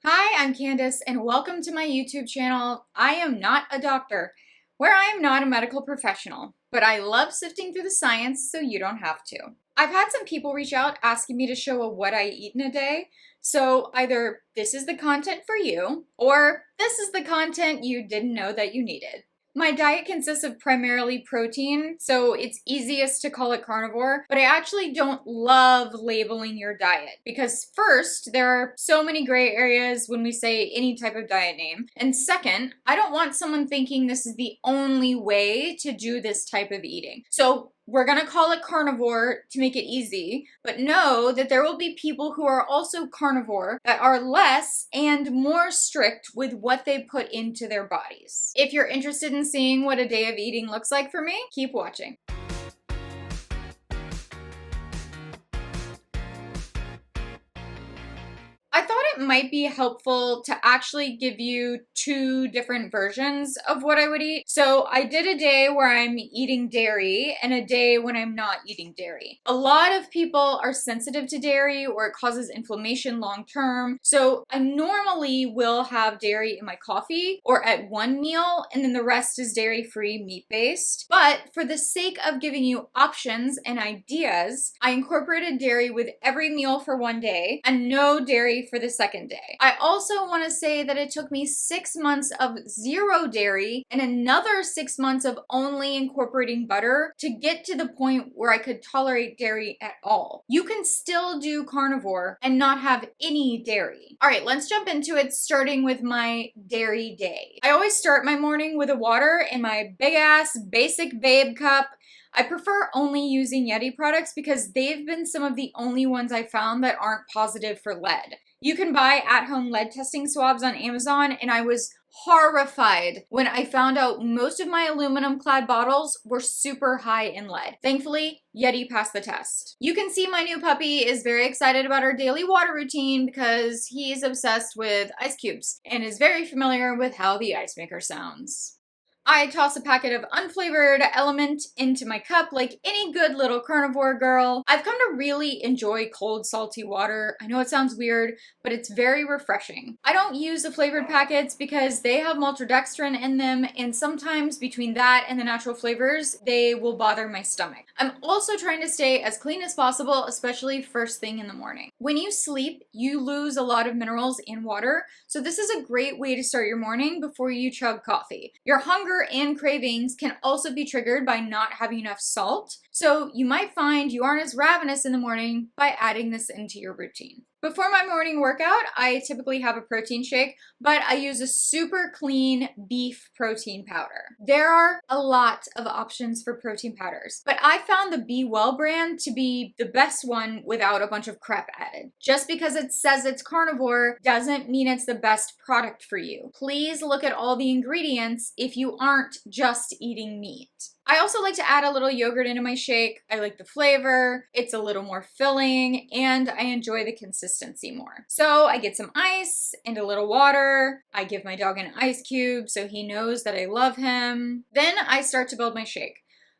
Hi, I'm Candace, and welcome to my YouTube channel. I am not a doctor, where I am not a medical professional, but I love sifting through the science so you don't have to. I've had some people reach out asking me to show what I eat in a day, so either this is the content for you, or this is the content you didn't know that you needed. My diet consists of primarily protein, so it's easiest to call it carnivore, but I actually don't love labeling your diet because first, there are so many gray areas when we say any type of diet name, and second, I don't want someone thinking this is the only way to do this type of eating. So we're gonna call it carnivore to make it easy, but know that there will be people who are also carnivore that are less and more strict with what they put into their bodies. If you're interested in seeing what a day of eating looks like for me, keep watching. I thought it might be helpful to actually give you two different versions of what I would eat. So I did a day where I'm eating dairy and a day when I'm not eating dairy. A lot of people are sensitive to dairy or it causes inflammation long term. So I normally will have dairy in my coffee or at one meal, and then the rest is dairy-free, meat-based. But for the sake of giving you options and ideas, I incorporated dairy with every meal for one day and no dairy for the second day. I also want to say that it took me 6 months of zero dairy and another 6 months of only incorporating butter to get to the point where I could tolerate dairy at all. You can still do carnivore and not have any dairy. All right, let's jump into it, starting with my dairy day. I always start my morning with a water in my big ass basic babe cup. I prefer only using Yeti products because they've been some of the only ones I found that aren't positive for lead. You can buy at-home lead testing swabs on Amazon, and I was horrified when I found out most of my aluminum-clad bottles were super high in lead. Thankfully, Yeti passed the test. You can see my new puppy is very excited about our daily water routine because he's obsessed with ice cubes and is very familiar with how the ice maker sounds. I toss a packet of unflavored Element into my cup like any good little carnivore girl. I've come to really enjoy cold, salty water. I know it sounds weird, but it's very refreshing. I don't use the flavored packets because they have maltodextrin in them, and sometimes between that and the natural flavors, they will bother my stomach. I'm also trying to stay as clean as possible, especially first thing in the morning. When you sleep, you lose a lot of minerals in water, so this is a great way to start your morning before you chug coffee. Your hunger and cravings can also be triggered by not having enough salt, so you might find you aren't as ravenous in the morning by adding this into your routine. Before my morning workout, I typically have a protein shake, but I use a super clean beef protein powder. There are a lot of options for protein powders, but I found the Be Well brand to be the best one without a bunch of crap added. Just because it says it's carnivore doesn't mean it's the best product for you. Please look at all the ingredients if you aren't just eating meat. I also like to add a little yogurt into my shake. I like the flavor, it's a little more filling, and I enjoy the consistency more. So I get some ice and a little water. I give my dog an ice cube so he knows that I love him. Then I start to build my shake.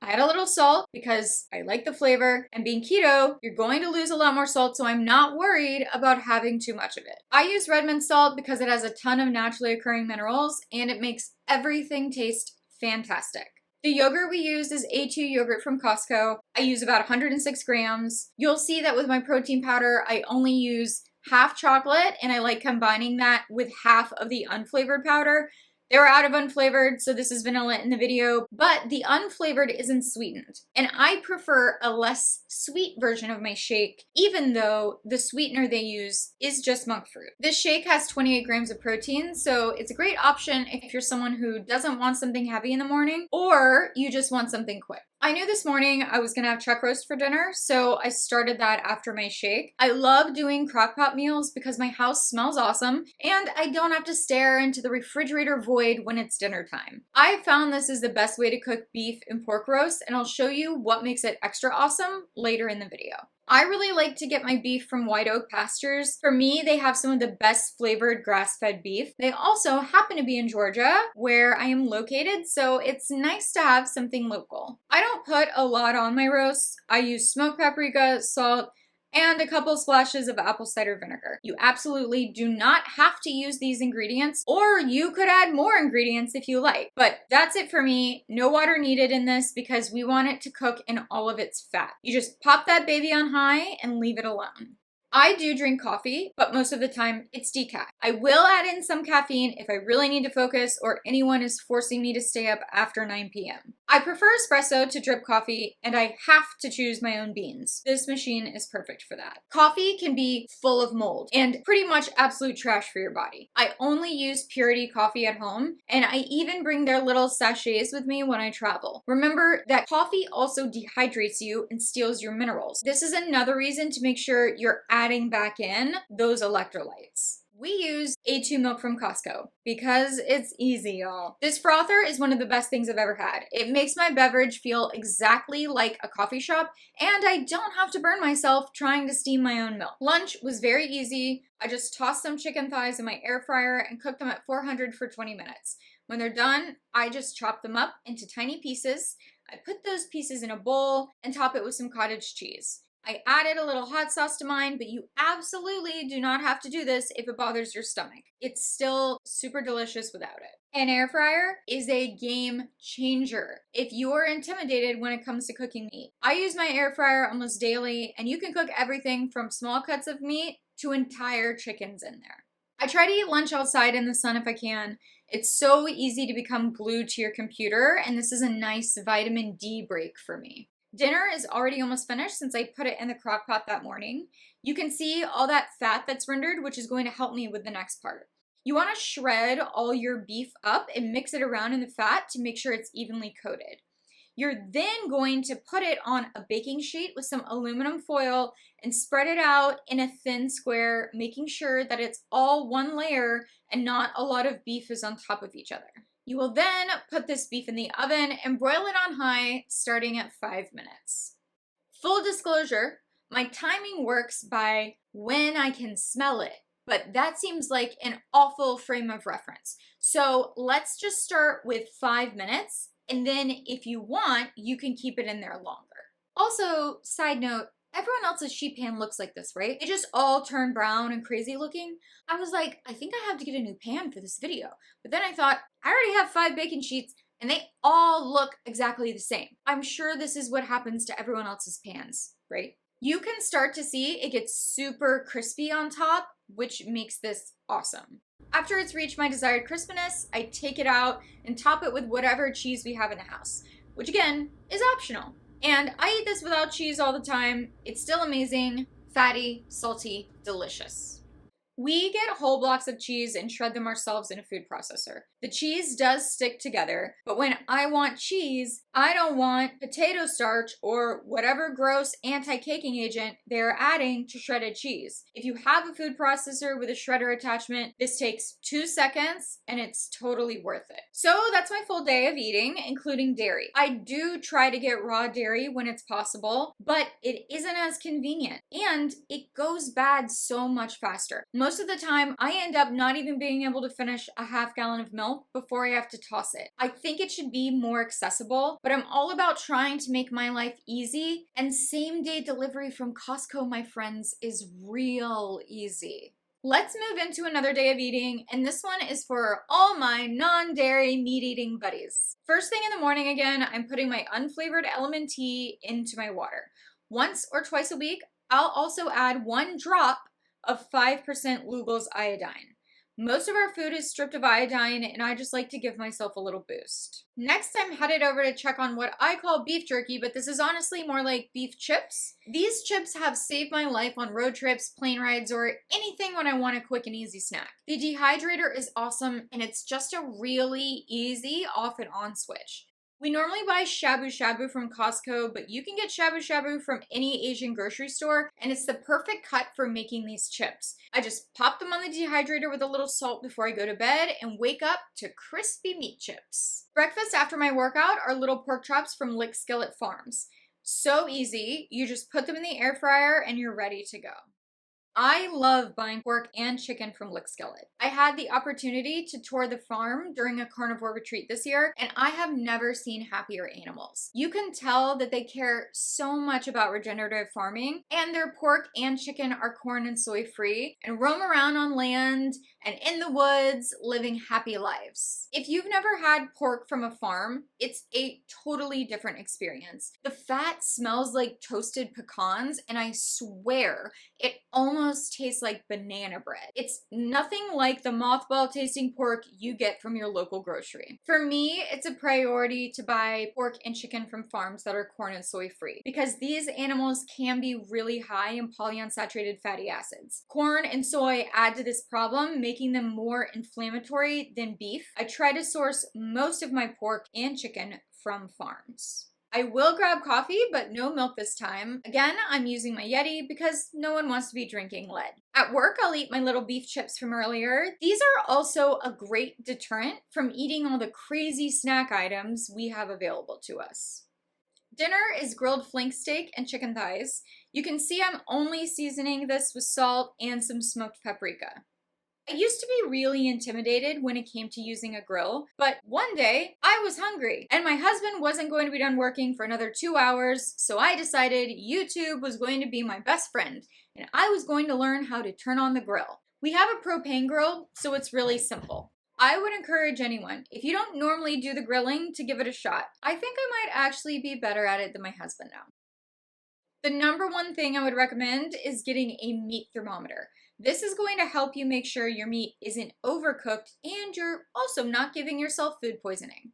I add a little salt because I like the flavor, and being keto, you're going to lose a lot more salt, so I'm not worried about having too much of it. I use Redmond salt because it has a ton of naturally occurring minerals and it makes everything taste fantastic. The yogurt we used is A2 yogurt from Costco. I use about 106 grams. You'll see that with my protein powder, I only use half chocolate, and I like combining that with half of the unflavored powder. They were out of unflavored, so this is vanilla in the video, but the unflavored isn't sweetened. And I prefer a less sweet version of my shake, even though the sweetener they use is just monk fruit. This shake has 28 grams of protein, so it's a great option if you're someone who doesn't want something heavy in the morning, or you just want something quick. I knew this morning I was gonna have chuck roast for dinner, so I started that after my shake. I love doing crock pot meals because my house smells awesome, and I don't have to stare into the refrigerator void when it's dinner time. I found this is the best way to cook beef and pork roast, and I'll show you what makes it extra awesome later in the video. I really like to get my beef from White Oak Pastures. For me, they have some of the best flavored grass-fed beef. They also happen to be in Georgia, where I am located, so it's nice to have something local. I don't put a lot on my roasts. I use smoked paprika, salt, and a couple splashes of apple cider vinegar. You absolutely do not have to use these ingredients, or you could add more ingredients if you like. But that's it for me. No water needed in this because we want it to cook in all of its fat. You just pop that baby on high and leave it alone. I do drink coffee, but most of the time it's decaf. I will add in some caffeine if I really need to focus or anyone is forcing me to stay up after 9 p.m. I prefer espresso to drip coffee, and I have to choose my own beans. This machine is perfect for that. Coffee can be full of mold and pretty much absolute trash for your body. I only use Purity coffee at home, and I even bring their little sachets with me when I travel. Remember that coffee also dehydrates you and steals your minerals. This is another reason to make sure you're adding back in those electrolytes. We use A2 milk from Costco because it's easy, y'all. This frother is one of the best things I've ever had. It makes my beverage feel exactly like a coffee shop, and I don't have to burn myself trying to steam my own milk. Lunch was very easy. I just tossed some chicken thighs in my air fryer and cooked them at 400 for 20 minutes. When they're done, I just chop them up into tiny pieces. I put those pieces in a bowl and top it with some cottage cheese. I added a little hot sauce to mine, but you absolutely do not have to do this if it bothers your stomach. It's still super delicious without it. An air fryer is a game changer if you are intimidated when it comes to cooking meat. I use my air fryer almost daily, and you can cook everything from small cuts of meat to entire chickens in there. I try to eat lunch outside in the sun if I can. It's so easy to become glued to your computer, and this is a nice vitamin D break for me. Dinner is already almost finished since I put it in the crock pot that morning. You can see all that fat that's rendered, which is going to help me with the next part. You want to shred all your beef up and mix it around in the fat to make sure it's evenly coated. You're then going to put it on a baking sheet with some aluminum foil and spread it out in a thin square, making sure that it's all one layer and not a lot of beef is on top of each other. You will then put this beef in the oven and broil it on high, starting at 5 minutes. Full disclosure, my timing works by when I can smell it, but that seems like an awful frame of reference. So let's just start with 5 minutes, and then if you want, you can keep it in there longer. Also, side note, everyone else's sheet pan looks like this, right? They just all turn brown and crazy looking. I was like, I think I have to get a new pan for this video. But then I thought, I already have 5 baking sheets and they all look exactly the same. I'm sure this is what happens to everyone else's pans, right? You can start to see it gets super crispy on top, which makes this awesome. After it's reached my desired crispiness, I take it out and top it with whatever cheese we have in the house, which again is optional. And I eat this without cheese all the time. It's still amazing, fatty, salty, delicious. We get whole blocks of cheese and shred them ourselves in a food processor. The cheese does stick together, but when I want cheese, I don't want potato starch or whatever gross anti-caking agent they're adding to shredded cheese. If you have a food processor with a shredder attachment, this takes 2 seconds and it's totally worth it. So that's my full day of eating, including dairy. I do try to get raw dairy when it's possible, but it isn't as convenient and it goes bad so much faster. Most of the time, I end up not even being able to finish a half gallon of milk before I have to toss it. I think it should be more accessible, but I'm all about trying to make my life easy, and same-day delivery from Costco, my friends, is real easy. Let's move into another day of eating, and this one is for all my non-dairy meat-eating buddies. First thing in the morning again, I'm putting my unflavored element tea into my water. Once or twice a week, I'll also add 1 drop of 5% Lugol's iodine. Most of our food is stripped of iodine, and I just like to give myself a little boost. Next, I'm headed over to check on what I call beef jerky, but this is honestly more like beef chips. These chips have saved my life on road trips, plane rides, or anything when I want a quick and easy snack. The dehydrator is awesome, and it's just a really easy off and on switch. We normally buy shabu shabu from Costco, but you can get shabu shabu from any Asian grocery store, and it's the perfect cut for making these chips. I just pop them on the dehydrator with a little salt before I go to bed and wake up to crispy meat chips. Breakfast after my workout are little pork chops from Lick Skillet Farms. So easy, you just put them in the air fryer and you're ready to go. I love buying pork and chicken from Lick Skillet. I had the opportunity to tour the farm during a carnivore retreat this year, and I have never seen happier animals. You can tell that they care so much about regenerative farming, and their pork and chicken are corn and soy free and roam around on land and in the woods living happy lives. If you've never had pork from a farm, it's a totally different experience. The fat smells like toasted pecans, and I swear it almost tastes like banana bread. It's nothing like the mothball tasting pork you get from your local grocery. For me, it's a priority to buy pork and chicken from farms that are corn and soy free because these animals can be really high in polyunsaturated fatty acids. Corn and soy add to this problem, making them more inflammatory than beef. I try to source most of my pork and chicken from farms. I will grab coffee, but no milk this time. Again, I'm using my Yeti because no one wants to be drinking lead. At work, I'll eat my little beef chips from earlier. These are also a great deterrent from eating all the crazy snack items we have available to us. Dinner is grilled flank steak and chicken thighs. You can see I'm only seasoning this with salt and some smoked paprika. I used to be really intimidated when it came to using a grill, but one day I was hungry and my husband wasn't going to be done working for another 2 hours, so I decided YouTube was going to be my best friend and I was going to learn how to turn on the grill. We have a propane grill, so it's really simple. I would encourage anyone, if you don't normally do the grilling, to give it a shot. I think I might actually be better at it than my husband now. The number one thing I would recommend is getting a meat thermometer. This is going to help you make sure your meat isn't overcooked and you're also not giving yourself food poisoning.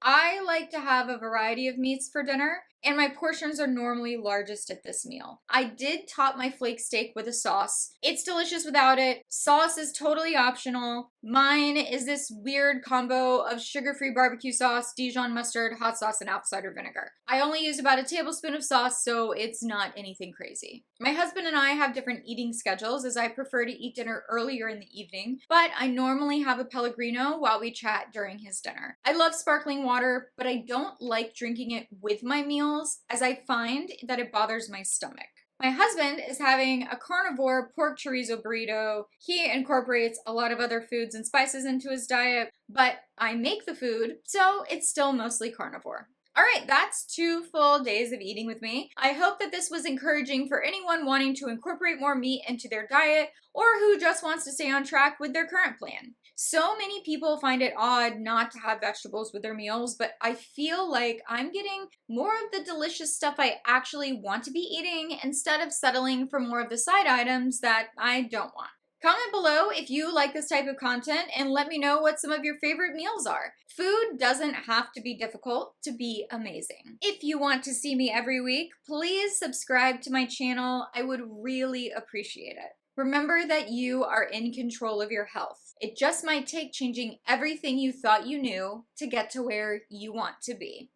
I like to have a variety of meats for dinner, and my portions are normally largest at this meal. I did top my flake steak with a sauce. It's delicious without it. Sauce is totally optional. Mine is this weird combo of sugar-free barbecue sauce, Dijon mustard, hot sauce, and apple cider vinegar. I only use about a tablespoon of sauce, so it's not anything crazy. My husband and I have different eating schedules as I prefer to eat dinner earlier in the evening, but I normally have a Pellegrino while we chat during his dinner. I love sparkling water, but I don't like drinking it with my meals as I find that it bothers my stomach. My husband is having a carnivore pork chorizo burrito. He incorporates a lot of other foods and spices into his diet, but I make the food, so it's still mostly carnivore. All right, that's 2 full days of eating with me. I hope that this was encouraging for anyone wanting to incorporate more meat into their diet or who just wants to stay on track with their current plan. So many people find it odd not to have vegetables with their meals, but I feel like I'm getting more of the delicious stuff I actually want to be eating instead of settling for more of the side items that I don't want. Comment below if you like this type of content and let me know what some of your favorite meals are. Food doesn't have to be difficult to be amazing. If you want to see me every week, please subscribe to my channel. I would really appreciate it. Remember that you are in control of your health. It just might take changing everything you thought you knew to get to where you want to be.